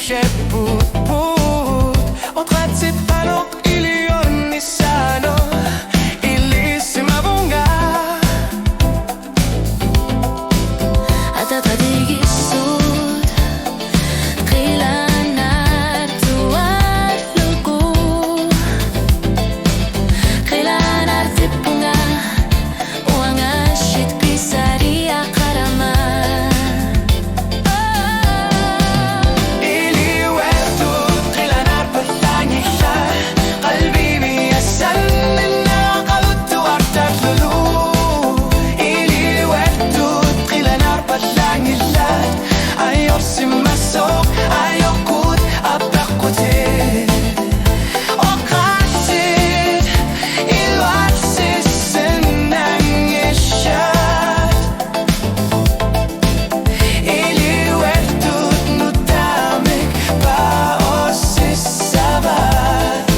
sheput o tratsit panok ilion ni sano ilisi mabunga אתה תדיגי סוד קילנת tuat lugu קילנת tipunga uangashit pisaria karama ili wertut qilanar batanyisha qalbi biyasan minna qaltu artat lulu ili wertut qilanar batanyisha ayor simasok ayokut abakutit okasit ilwasis senangishat ili wertut nutamek baosis sabat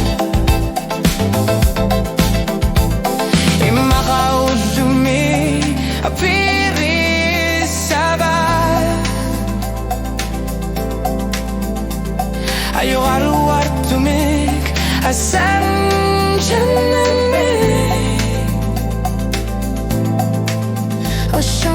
imakaulumi apiris sabat ayogaru artumik asan janame Ocean